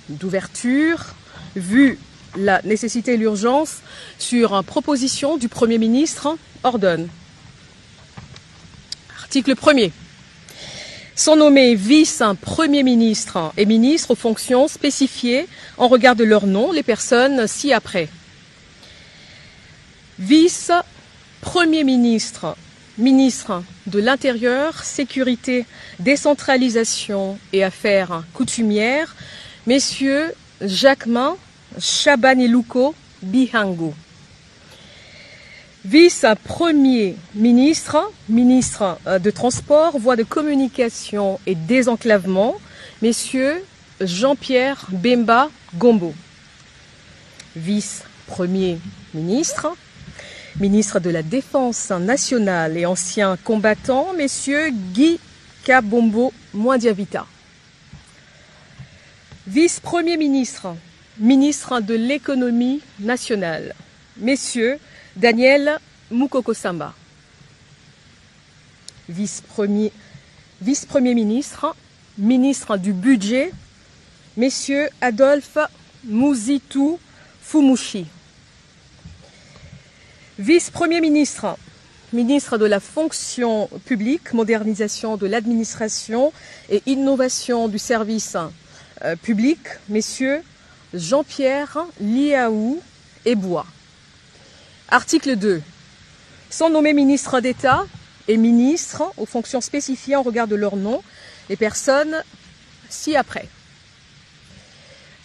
d'ouverture, vu la nécessité et l'urgence, sur proposition du Premier ministre, ordonne. Article 1er. Sont nommés vice-premier ministre et ministre aux fonctions spécifiées en regard de leur nom les personnes ci-après. Vice-premier ministre, ministre de l'Intérieur, Sécurité, Décentralisation et Affaires coutumières, messieurs Jacquemin, Chabaniluko, Bihango. Vice-premier ministre, ministre de Transport, Voies de communication et désenclavement, messieurs Jean-Pierre Bemba Gombo. Vice-premier ministre, ministre de la Défense nationale et ancien combattant, messieurs Guy Kabombo Mwandiavita. Vice-premier ministre, ministre de l'économie nationale, messieurs Daniel Mukoko Samba. Vice-premier ministre, ministre du budget, messieurs Adolphe Muzitu Fumushi. Vice-premier ministre, ministre de la fonction publique, modernisation de l'administration et innovation du service public, messieurs Jean-Pierre Liaou Ebois. Article 2. Sont nommés ministres d'État et ministres aux fonctions spécifiées en regard de leur nom les personnes ci-après.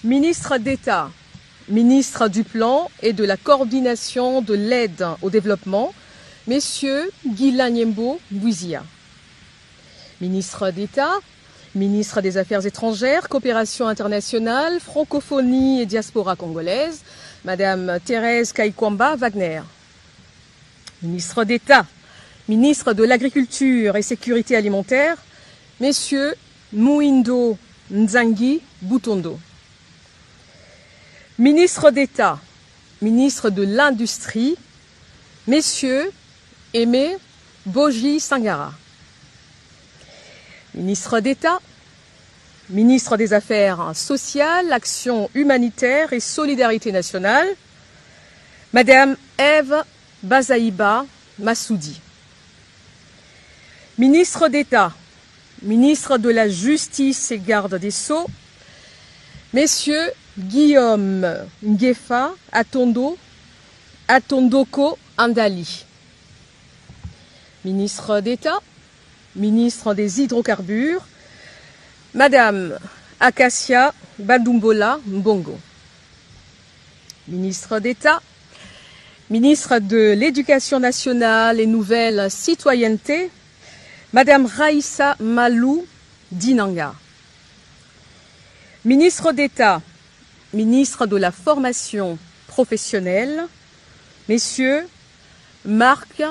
Ministre d'État, ministre du Plan et de la coordination de l'aide au développement, messieurs Guilain Nyembo Bouizia. Ministre d'État, ministre des Affaires étrangères, coopération internationale, francophonie et diaspora congolaise, Madame Thérèse Kaikwamba Wagner. Ministre d'État, ministre de l'Agriculture et Sécurité alimentaire, messieurs Mouindo Nzangi Boutondo. Ministre d'État, ministre de l'Industrie, messieurs Aimé Boji Sangara. Ministre d'État, ministre des Affaires sociales, Action humanitaire et solidarité nationale, Madame Ève Bazaïba Massoudi. Ministre d'État, ministre de la Justice et Garde des Sceaux, messieurs Guillaume Ngefa Atondoko Andali. Ministre d'État, ministre des Hydrocarbures, Madame Acacia Badumbola Mbongo. Ministre d'État, ministre de l'Éducation nationale et nouvelle citoyenneté, Madame Raïssa Malou Dinanga. Ministre d'État, ministre de la formation professionnelle, messieurs Marc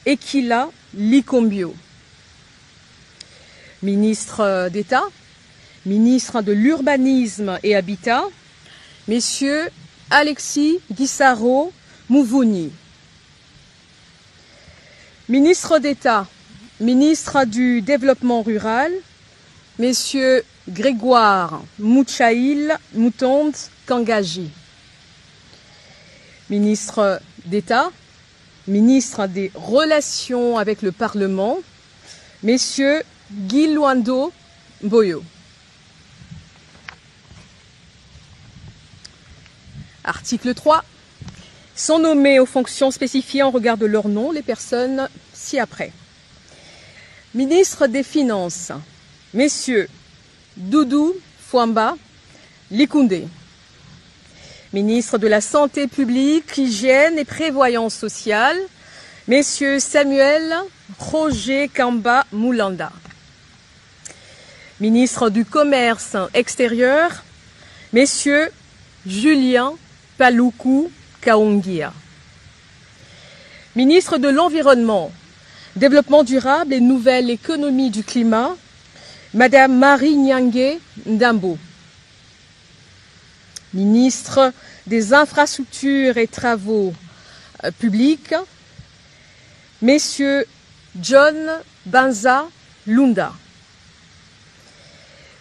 Ekila Likombio. Ministre d'État, ministre de l'Urbanisme et Habitat, messieurs Alexis Guissaro Mouvouni. Ministre d'État, ministre du Développement rural, messieurs Grégoire Mouchaïl Moutonde Kangaji. Ministre d'État, ministre des Relations avec le Parlement, messieurs Guy Luando Boyo. Article 3. Sont nommés aux fonctions spécifiées en regard de leur nom les personnes ci-après. Ministre des Finances, messieurs Doudou Fouamba Likoundé. Ministre de la Santé publique, Hygiène et Prévoyance sociale, messieurs Samuel Roger Kamba Moulanda. Ministre du Commerce extérieur, messieurs Julien Paloukou Kaongia. Ministre de l'Environnement, Développement durable et nouvelle économie du climat, Madame Marie Nyangue Ndambo. Ministre des Infrastructures et Travaux publics, messieurs John Banza Lunda.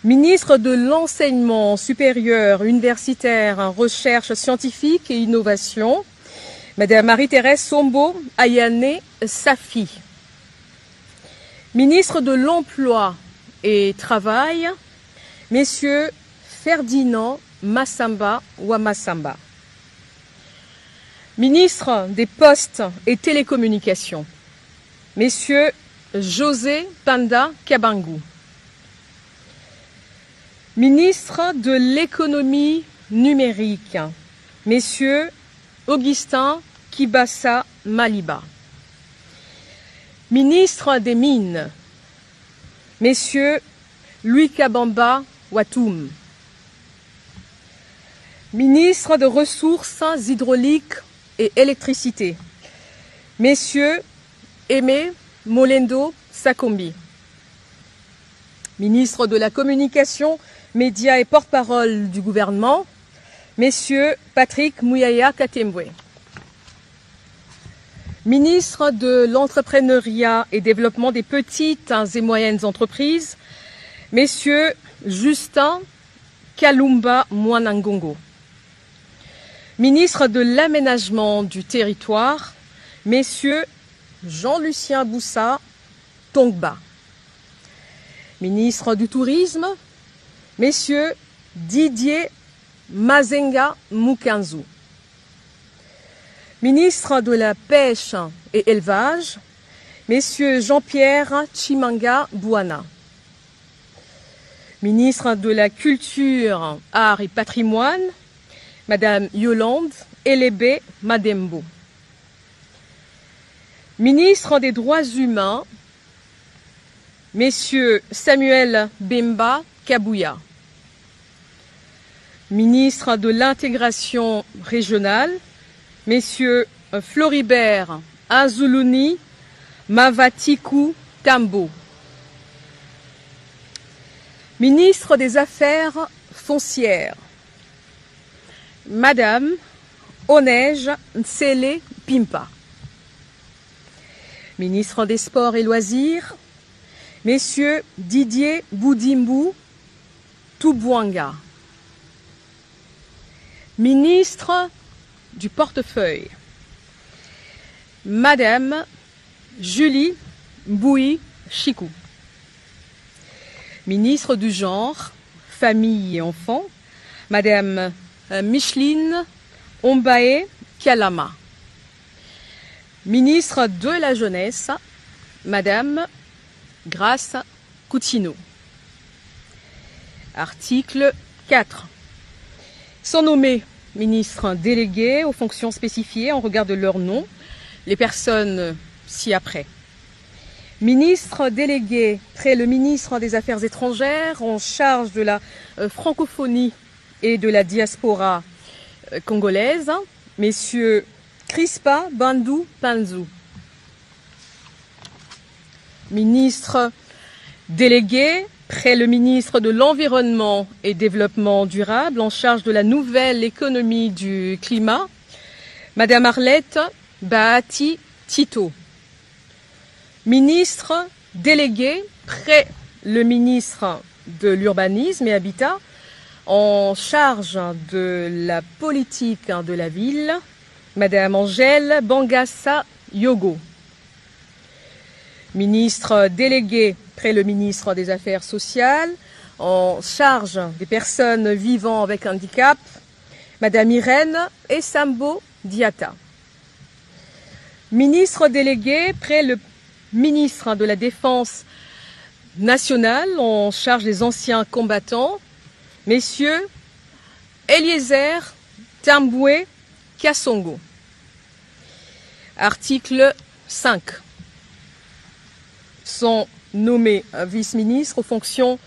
Ministre de l'Enseignement supérieur, universitaire, recherche scientifique et innovation, Madame Marie-Thérèse Sombo Ayane Safi. Ministre de l'Emploi et Travail, Messieurs Ferdinand Massamba Ouamassamba. Ministre des Postes et Télécommunications, Messieurs José Panda Kabangou. Ministre de l'Économie numérique, Messieurs Augustin Kibassa Maliba. Ministre des Mines, Messieurs Louis Kabamba Watoum. Ministre de Ressources hydrauliques et électricité, Messieurs Aimé Molendo Sakombi. Ministre de la Communication, Médias et porte-parole du gouvernement, Messieurs Patrick Mouyaya Katembwe. Ministre de l'Entrepreneuriat et Développement des petites et moyennes entreprises, Messieurs Justin Kalumba Mwanangongo. Ministre de l'Aménagement du Territoire, Messieurs Jean-Lucien Boussa Tongba. Ministre du Tourisme, Messieurs Didier Mazenga Mukanzu. Ministre de la Pêche et Élevage, Messieurs Jean-Pierre Chimanga Bouana. Ministre de la Culture, Arts et Patrimoine, Madame Yolande Elébé Madembo. Ministre des Droits humains, Messieurs Samuel Bemba Kabouya. Ministre de l'Intégration régionale, Messieurs Floribert Azuluni Mavatiku Tambo. Ministre des Affaires foncières, Madame Onej Nsele Pimpa. Ministre des Sports et Loisirs, Messieurs Didier Boudimbu Toubouanga. Ministre du Portefeuille, Madame Julie Boui Chikou. Ministre du Genre, Famille et Enfants, Madame Micheline Ombaé Kalama. Ministre de la Jeunesse, Madame Grace Coutinho. Article 4. Sont nommés ministres délégués aux fonctions spécifiées en regard de leur nom, les personnes ci-après. Ministre délégué près le ministre des Affaires étrangères en charge de la francophonie et de la diaspora congolaise, Messieurs Crispa Bandou Panzou. Ministre délégué près le ministre de l'Environnement et Développement durable en charge de la nouvelle économie du climat, Madame Arlette Bahati Tito. Ministre délégué près le ministre de l'Urbanisme et Habitat en charge de la politique de la ville, Madame Angèle Bangassa Yogo. Ministre délégué près le ministre des Affaires sociales en charge des personnes vivant avec handicap, Madame Irène Essambo Diata. Ministre délégué près le ministre de la Défense nationale en charge des anciens combattants, Messieurs Eliezer Tamboué Kassongo. Article 5. Sont nommés vice-ministres aux fonctions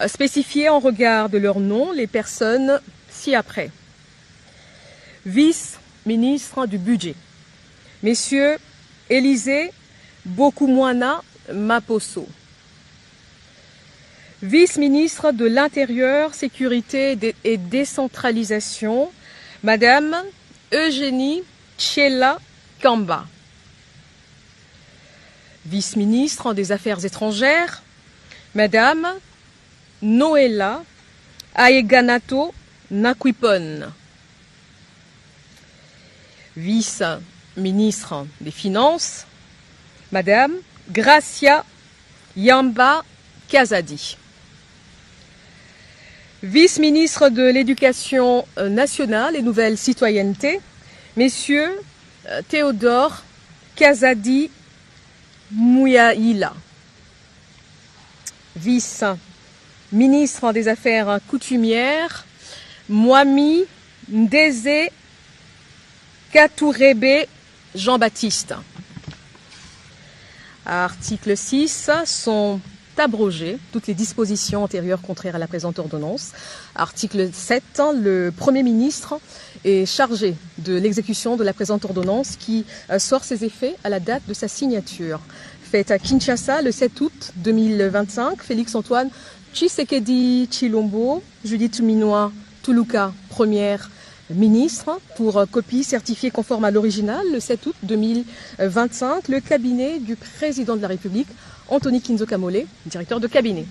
spécifiées en regard de leur nom, les personnes ci-après. Vice-ministre du Budget, Messieurs Élisée Bokoumouana Maposo. Vice-ministre de l'Intérieur, Sécurité et Décentralisation, Madame Eugénie Tchela Kamba. Vice-ministre des Affaires étrangères, Madame Noela Aeganato Nakwipon. Vice-ministre des Finances, Madame Gracia Yamba Kazadi. Vice-ministre de l'Éducation nationale et nouvelle citoyenneté, Messieurs Théodore Kazadi Mouyaïla. Vice-ministre des Affaires coutumières, Mwami Ndeze Katourebe Jean-Baptiste. Article 6 sont abrogées toutes les dispositions antérieures contraires à la présente ordonnance. Article 7, le Premier ministre est chargé de l'exécution de la présente ordonnance qui sort ses effets à la date de sa signature. Faite à Kinshasa le 7 août 2025, Félix-Antoine Tshisekedi Tshilombo, Judith Minwa Tuluka, première ministre, pour copie certifiée conforme à l'original le 7 août 2025, le cabinet du président de la République, Anthony Kinzo Kamole, directeur de cabinet.